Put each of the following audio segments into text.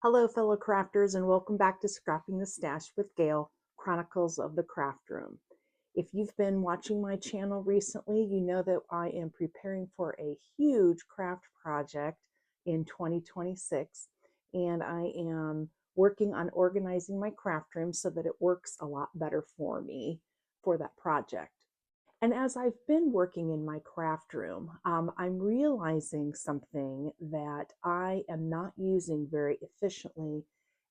Hello, fellow crafters, and welcome back to Scrapping the Stash with Gail, Chronicles of the Craft Room. If you've been watching my channel recently, you know that I am preparing for a huge craft project in 2026, and I am working on organizing my craft room so that it works a lot better for me for that project. And as I've been working in my craft room, I'm realizing something that I am not using very efficiently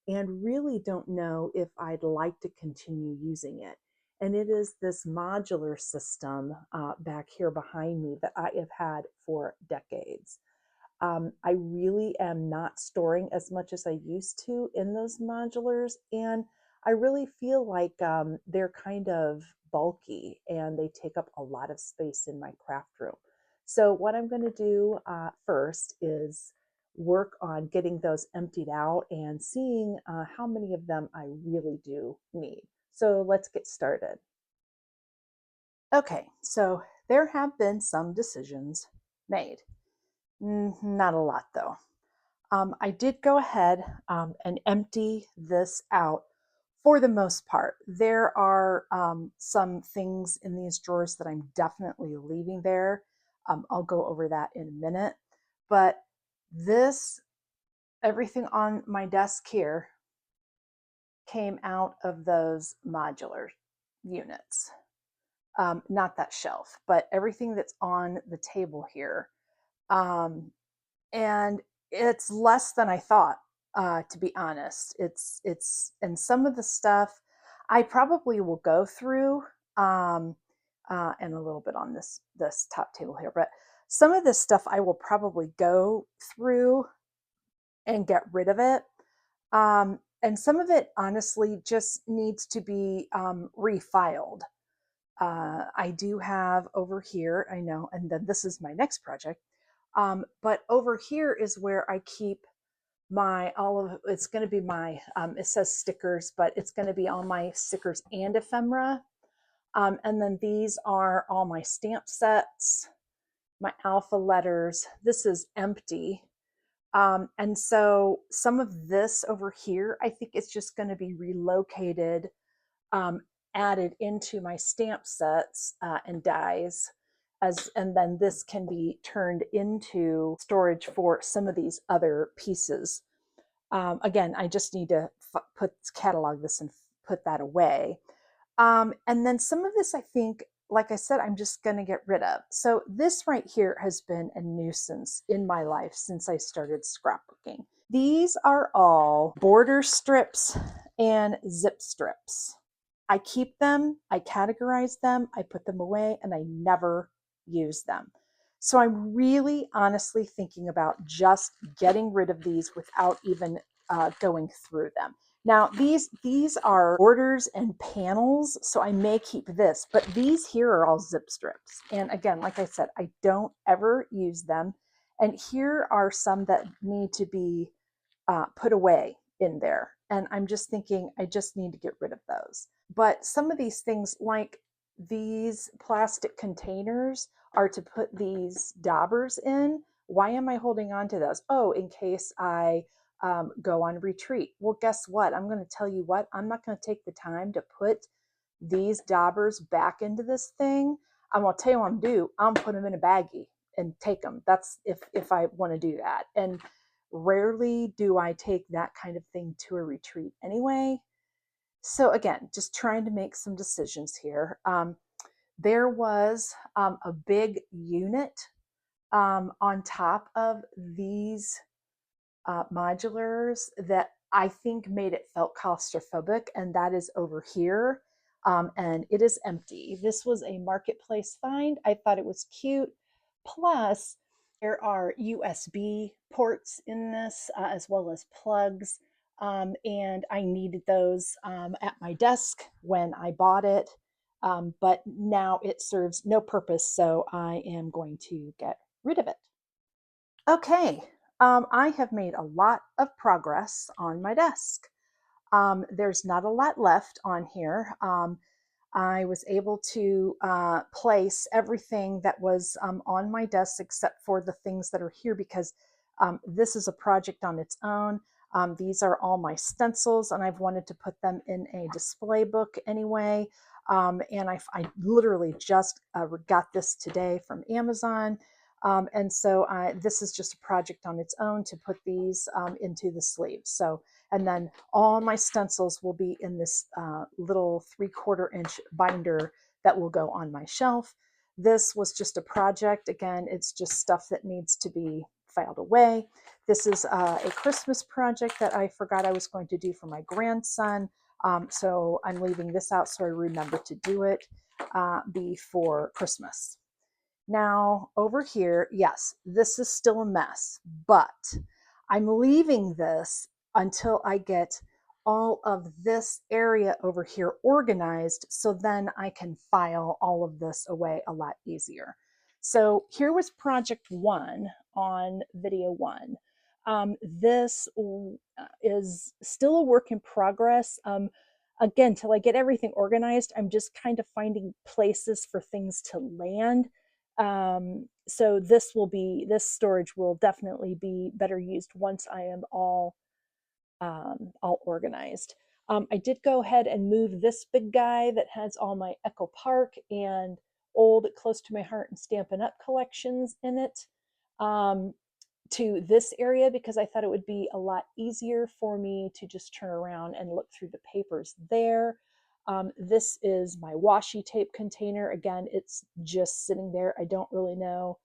and really don't know if I'd like to continue using it. And it is this modular system back here behind me that I have had for decades. I really am not storing as much as I used to in those modulars, and I really feel like they're kind of bulky and they take up a lot of space in my craft room. So what I'm going to do first is work on getting those emptied out and seeing how many of them I really do need. So let's get started. Okay, so there have been some decisions made. Not a lot though. I did go ahead and empty this out for the most part. There are some things in these drawers that I'm definitely leaving there. I'll go over that in a minute. But this, everything on my desk here came out of those modular units. Not that shelf, but everything that's on the table here. Um, and it's less than I thought, to be honest. And some of the stuff I probably will go through, and a little bit on this top table here, but some of this stuff I will probably go through and get rid of it. And some of it honestly just needs to be refiled. I do have over here, I know, and then this is my next project. But over here is where I keep my it's going to be my it says stickers, but it's going to be all my stickers and ephemera. And then these are all my stamp sets, my alpha letters. This is empty. And so some of this over here, I think it's just going to be relocated, um, added into my stamp sets and dies. And then this can be turned into storage for some of these other pieces. Again, I just need to catalog this and put that away. And then some of this, I think, like I said, I'm just going to get rid of. So this right here has been a nuisance in my life since I started scrapbooking. These are all border strips and zip strips. I keep them, I categorize them, I put them away, and I never use them. So I'm really honestly thinking about just getting rid of these without even going through them. Now, these are borders and panels, so I may keep this, but these here are all zip strips. And again, like I said, I don't ever use them. And here are some that need to be put away in there. And I'm just thinking, I just need to get rid of those. But some of these things, like these plastic containers, are to put these daubers in. Why am I holding on to those? Oh, in case I go on retreat. Well, guess what? I'm going to tell you what, I'm not going to take the time to put these daubers back into this thing. I'm going to tell you what I'm going to do. I'm put them in a baggie and take them. That's if I want to do that. And rarely do I take that kind of thing to a retreat anyway. So again, just trying to make some decisions here. There was a big unit on top of these modulars that I think made it felt claustrophobic, and that is over here. And it is empty. This was a marketplace find. I thought it was cute. Plus, there are USB ports in this, as well as plugs. And I needed those at my desk when I bought it. But now it serves no purpose, so I am going to get rid of it. Okay, I have made a lot of progress on my desk. There's not a lot left on here. I was able to place everything that was on my desk except for the things that are here because this is a project on its own. These are all my stencils, and I've wanted to put them in a display book anyway. And I literally just got this today from Amazon. And so this is just a project on its own to put these into the sleeves. So, and then all my stencils will be in this little 3/4 inch binder that will go on my shelf. This was just a project. Again, it's just stuff that needs to be filed away. This is a Christmas project that I forgot I was going to do for my grandson. So I'm leaving this out so I remember to do it before Christmas. Now over here, yes, this is still a mess, but I'm leaving this until I get all of this area over here organized, so then I can file all of this away a lot easier. So here was project one on video one. This is still a work in progress. Again, till I get everything organized, I'm just kind of finding places for things to land. So this storage will definitely be better used once I am all organized. I did go ahead and move this big guy that has all my Echo Park and old Close to My Heart and Stampin' Up collections in it to this area, because I thought it would be a lot easier for me to just turn around and look through the papers there. This is my washi tape container. Again, it's just sitting there. I don't really know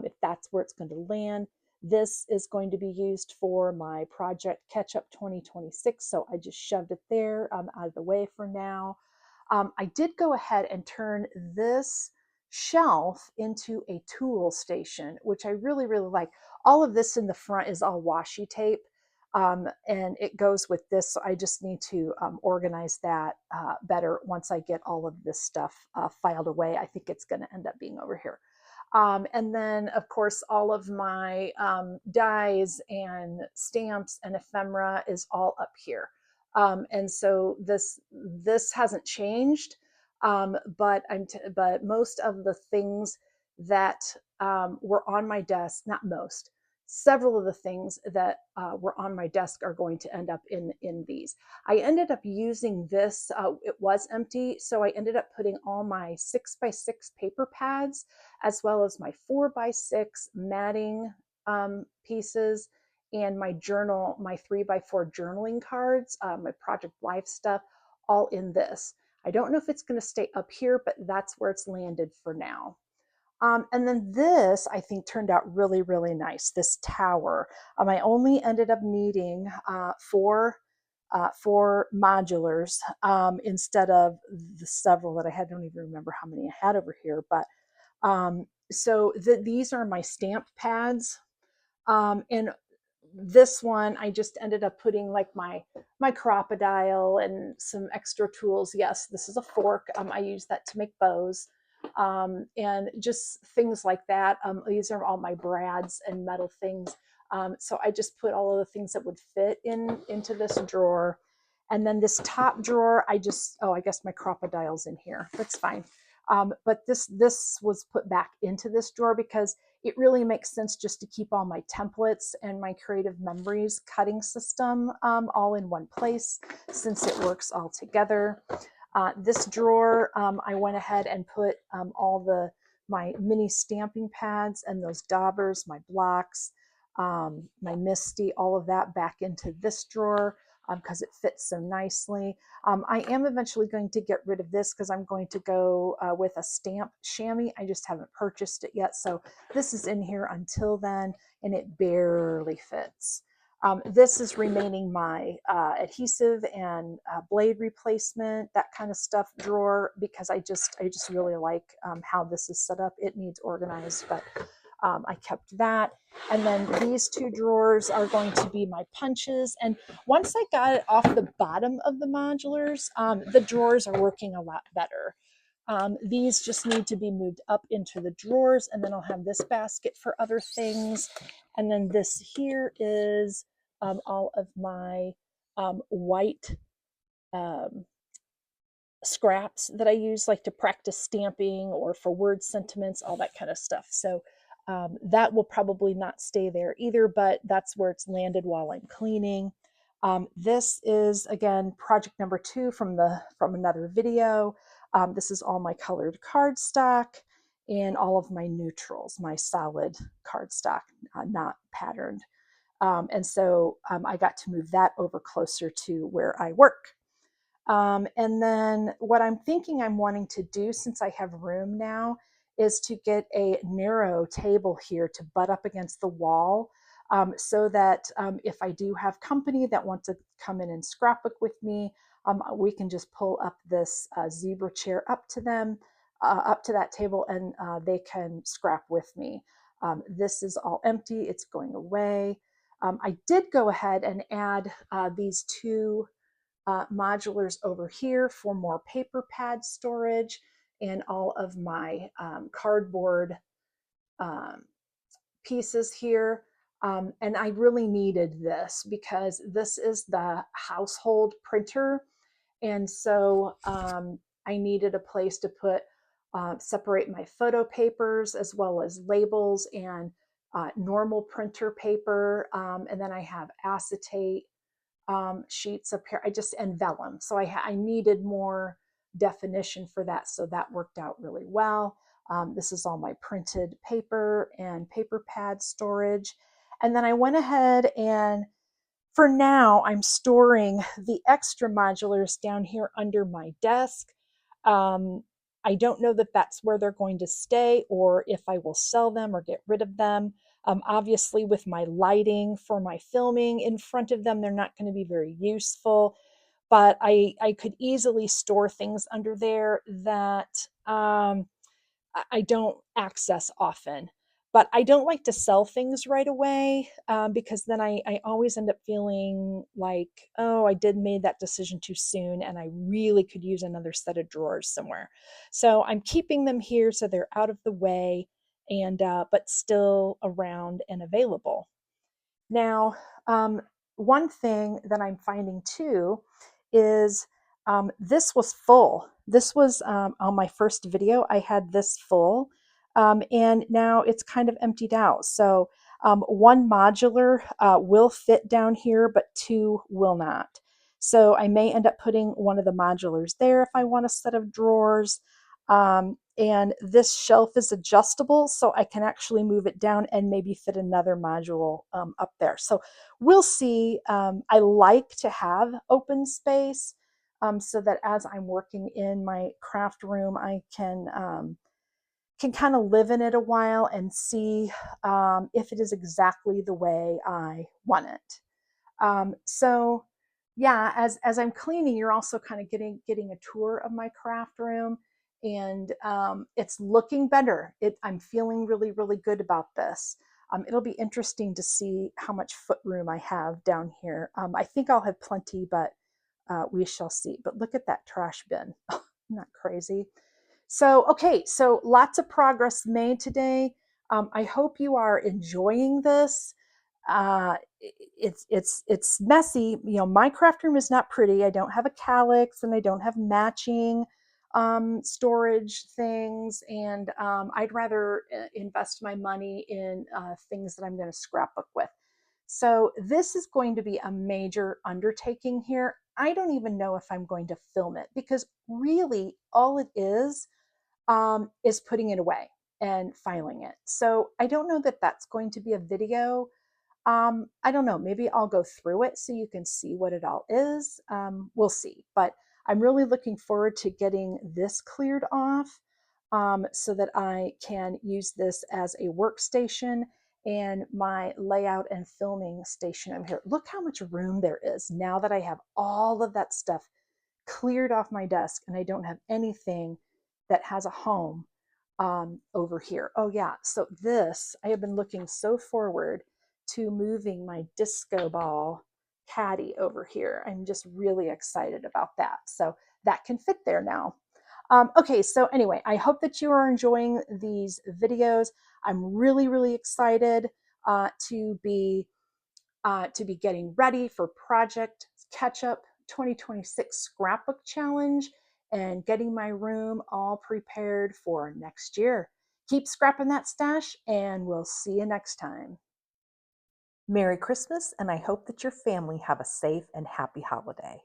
if that's where it's going to land. This is going to be used for my project Catch Up 2026, so I just shoved it there out of the way for now. I did go ahead and turn this shelf into a tool station, which I really, really like. All of this in the front is all washi tape, and it goes with this. So I just need to organize that better once I get all of this stuff filed away. I think it's going to end up being over here. And then, of course, all of my dies and stamps and ephemera is all up here. And so this hasn't changed, but but most of the things that were on my desk, not most, several of the things that were on my desk are going to end up in these. I ended up using this, it was empty, so I ended up putting all my 6x6 paper pads, as well as my 4x6 matting pieces, and my journal, my 3x4 journaling cards, my Project Life stuff, all in this. I don't know if it's going to stay up here, but that's where it's landed for now. And then this, I think, turned out really, really nice, this tower. I only ended up needing four modulars instead of the several that I had. I don't even remember how many I had over here. But so these are my stamp pads. And this one, I just ended up putting like my crocodile and some extra tools. Yes, this is a fork. I use that to make bows. And just things like that. These are all my brads and metal things. So I just put all of the things that would fit into this drawer. And then this top drawer, I guess my crocodile's in here. That's fine. But this was put back into this drawer because it really makes sense just to keep all my templates and my creative memories cutting system all in one place, since it works all together. This drawer, I went ahead and put all my mini stamping pads and those daubers, my blocks, my Misty, all of that back into this drawer because it fits so nicely. I am eventually going to get rid of this because I'm going to go with a stamp chamois. I just haven't purchased it yet. So this is in here until then, and it barely fits. This is remaining my adhesive and blade replacement, that kind of stuff drawer, because I just really like how this is set up. It needs organized, but I kept that. And then these two drawers are going to be my punches. And once I got it off the bottom of the modulars, the drawers are working a lot better. These just need to be moved up into the drawers, and then I'll have this basket for other things. And then this here is all of my white scraps that I use, like to practice stamping or for word sentiments, all that kind of stuff. So That will probably not stay there either, but that's where it's landed while I'm cleaning. This is, again, project number 2 from another video. This is all my colored cardstock and all of my neutrals, my solid cardstock, not patterned. And so I got to move that over closer to where I work. And then what I'm thinking I'm wanting to do, since I have room now, is to get a narrow table here to butt up against the wall, so that if I do have company that want to come in and scrapbook with me, we can just pull up this zebra chair up to them, up to that table, and they can scrap with me. This is all empty. It's going away. I did go ahead and add these 2 modulars over here for more paper pad storage and all of my cardboard um, pieces here. And I really needed this because this is the household printer. And so I needed a place to put, separate my photo papers as well as labels and normal printer paper. And then I have acetate sheets of paper, and vellum. So I needed more definition for that. So that worked out really well. This is all my printed paper and paper pad storage. And then I went ahead and for now, I'm storing the extra modulars down here under my desk. Um, I don't know that that's where they're going to stay or if I will sell them or get rid of them. Obviously, with my lighting for my filming in front of them, they're not going to be very useful. But I could easily store things under there that I don't access often. But I don't like to sell things right away because then I always end up feeling like, oh, I did made that decision too soon and I really could use another set of drawers somewhere. So I'm keeping them here so they're out of the way and but still around and available. Now, one thing that I'm finding too is this was full. This was on my first video, I had this full, and now it's kind of emptied out. So one modular will fit down here, but 2 will not. So I may end up putting one of the modulars there if I want a set of drawers. And this shelf is adjustable, so I can actually move it down and maybe fit another module up there. So we'll see. I like to have open space so that as I'm working in my craft room, I can kind of live in it a while and see if it is exactly the way I want it. So yeah, as I'm cleaning, you're also kind of getting a tour of my craft room, and it's looking better. I'm feeling really good about this. It'll be interesting to see how much foot room I have down here. I think I'll have plenty, but we shall see. But look at that trash bin. Isn't that crazy? So, okay, so lots of progress made today. I hope you are enjoying this. It's messy. You know, my craft room is not pretty. I don't have a calyx and I don't have matching storage things. And I'd rather invest my money in things that I'm going to scrapbook with. So this is going to be a major undertaking here. I don't even know if I'm going to film it because really all it is putting it away and filing it. So I don't know that that's going to be a video. I don't know, maybe I'll go through it so you can see what it all is. We'll see, but I'm really looking forward to getting this cleared off so that I can use this as a workstation and my layout and filming station over here. Look how much room there is now that I have all of that stuff cleared off my desk and I don't have anything that has a home over here. Oh yeah, so this, I have been looking so forward to moving my disco ball caddy over here. I'm just really excited about that. So that can fit there now. Okay, so anyway, I hope that you are enjoying these videos. I'm really excited to be getting ready for Project Catch Up 2026 Scrapbook Challenge and getting my room all prepared for next year. Keep scrapping that stash, and we'll see you next time. Merry Christmas, and I hope that your family have a safe and happy holiday.